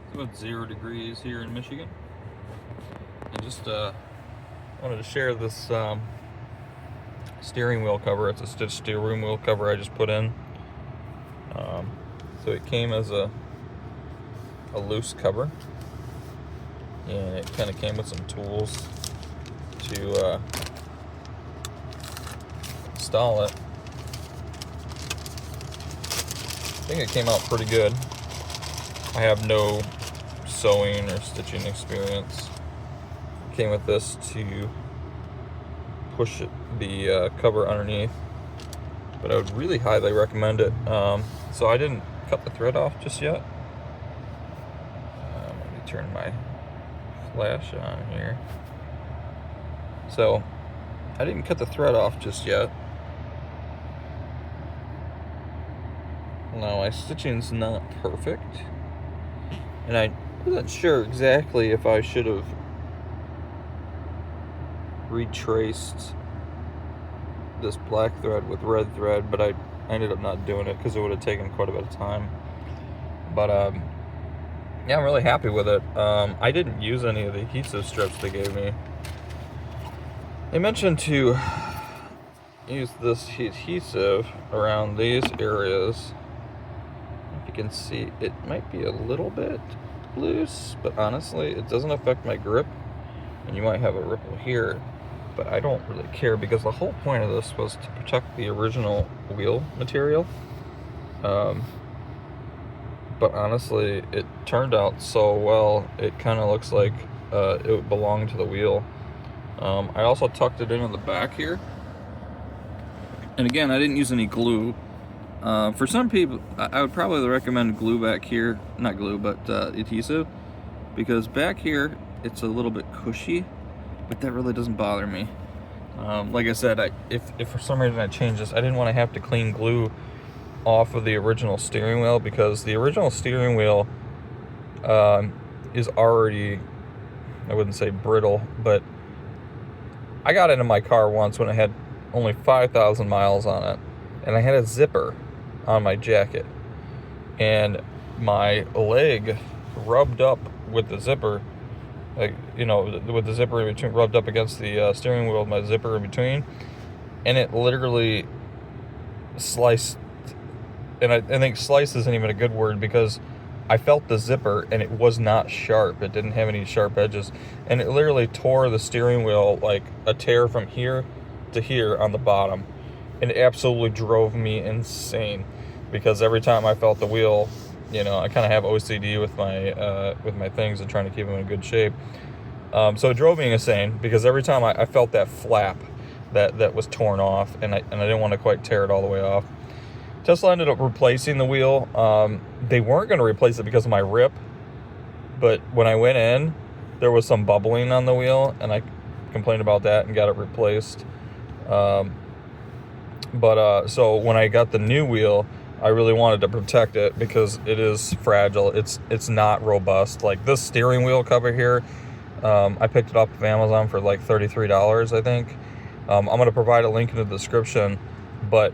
It's about 0 degrees here in Michigan. I just wanted to share this steering wheel cover. It's a stitched steering wheel cover I just put in. So it came as a loose cover, and it kind of came with some tools to install it. I think it came out pretty good. I have no sewing or stitching experience. It came with this to push the cover underneath, but I would really highly recommend it. So I didn't cut the thread off just yet. Let me turn my flash on here. So I didn't cut the thread off just yet. Now my stitching's not perfect, and I wasn't sure exactly if I should have retraced this black thread with red thread, but I ended up not doing it because it would have taken quite a bit of time. But yeah, I'm really happy with it. I didn't use any of the adhesive strips they gave me. They mentioned to use this adhesive around these areas. If you can see, it might be a little bit loose, but honestly, it doesn't affect my grip. And you might have a ripple here, but I don't really care because the whole point of this was to protect the original wheel material. But honestly, it turned out so well, it kind of looks like it belonged to the wheel. I also tucked it in the back here. And again, I didn't use any glue. For some people, I would probably recommend glue back here. Not glue, but adhesive. Because back here, it's a little bit cushy, but that really doesn't bother me. Like I said, if for some reason I changed this, I didn't want to have to clean glue off of the original steering wheel, because the original steering wheel is already, I wouldn't say brittle, but I got into my car once when it had only 5,000 miles on it, and I had a zipper on my jacket, and my leg rubbed up with the zipper, like, you know, with the zipper in between, rubbed up against the steering wheel with my zipper in between, and it literally sliced. And I think slice isn't even a good word, because I felt the zipper and it was not sharp. It didn't have any sharp edges, and it literally tore the steering wheel like a tear from here to here on the bottom, and it absolutely drove me insane, because every time I felt the wheel, you know, I kind of have OCD with my things and trying to keep them in good shape. So it drove me insane, because every time I felt that flap that was torn off, and I didn't want to quite tear it all the way off. Tesla ended up replacing the wheel. They weren't going to replace it because of my rip, but when I went in, there was some bubbling on the wheel, and I complained about that and got it replaced. So when I got the new wheel, I really wanted to protect it because it is fragile. It's not robust. Like this steering wheel cover here, I picked it up from Amazon for like $33, I think. I'm going to provide a link in the description, but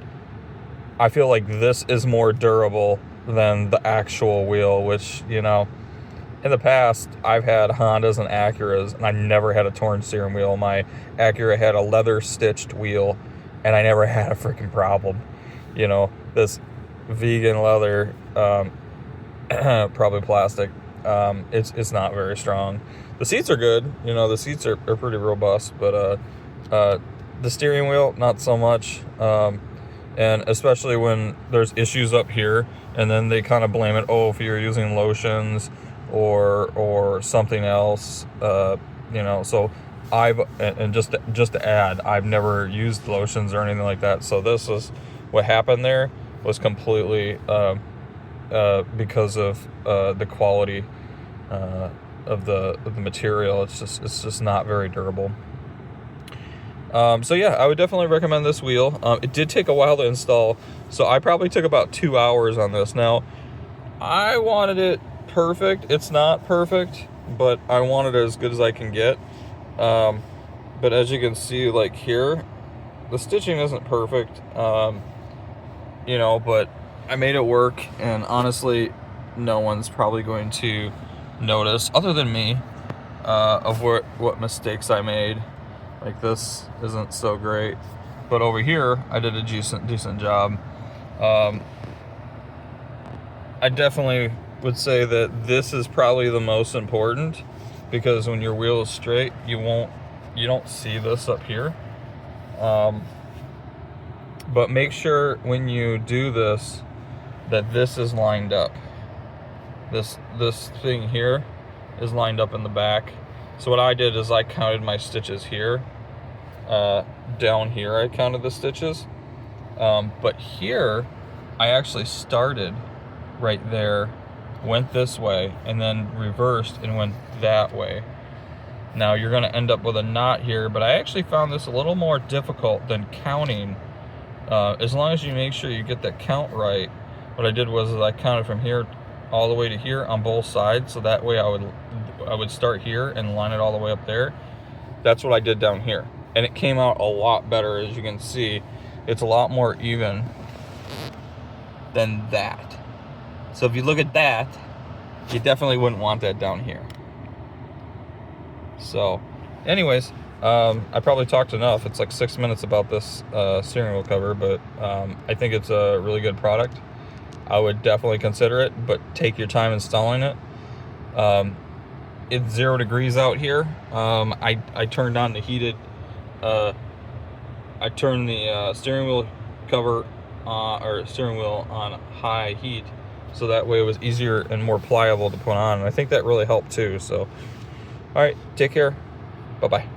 I feel like this is more durable than the actual wheel, which, you know, in the past, I've had Hondas and Acuras, and I never had a torn steering wheel. My Acura had a leather-stitched wheel, and I never had a freaking problem. You know, this vegan leather, probably plastic, it's not very strong. The seats are good. You know, the seats are pretty robust, but the steering wheel, not so much. And especially when there's issues up here, and then they kind of blame it, if you're using lotions or something else, you know. So just to add, I've never used lotions or anything like that. So this is what happened there was completely because of the quality of the material. It's just not very durable. So yeah, I would definitely recommend this wheel. It did take a while to install, so I probably took about 2 hours on this. Now, I wanted it perfect. It's not perfect, but I want it as good as I can get. But as you can see, like here, the stitching isn't perfect, you know, but I made it work, and honestly, no one's probably going to notice, other than me, of what mistakes I made. Like this isn't so great, but over here I did a decent job. I definitely would say that this is probably the most important, because when your wheel is straight, you don't see this up here. But make sure when you do this that this is lined up. This thing here is lined up in the back. So what I did is I counted my stitches here. Down here I counted the stitches. But here I actually started right there, went this way, and then reversed and went that way. Now you're going to end up with a knot here, but I actually found this a little more difficult than counting. As long as you make sure you get that count right. What I did was I counted from here all the way to here on both sides, so that way I would start here and line it all the way up there. That's what I did down here, and it came out a lot better. As you can see, it's a lot more even than that. So if you look at that, you definitely wouldn't want that down here. So anyways, I probably talked enough. It's like 6 minutes about this steering wheel cover, but I think it's a really good product. I would definitely consider it, but take your time installing it. It's 0 degrees out here. I turned on the heated, I turned the steering wheel cover or steering wheel on high heat, so that way it was easier and more pliable to put on. And I think that really helped too. So, all right, take care. Bye-bye.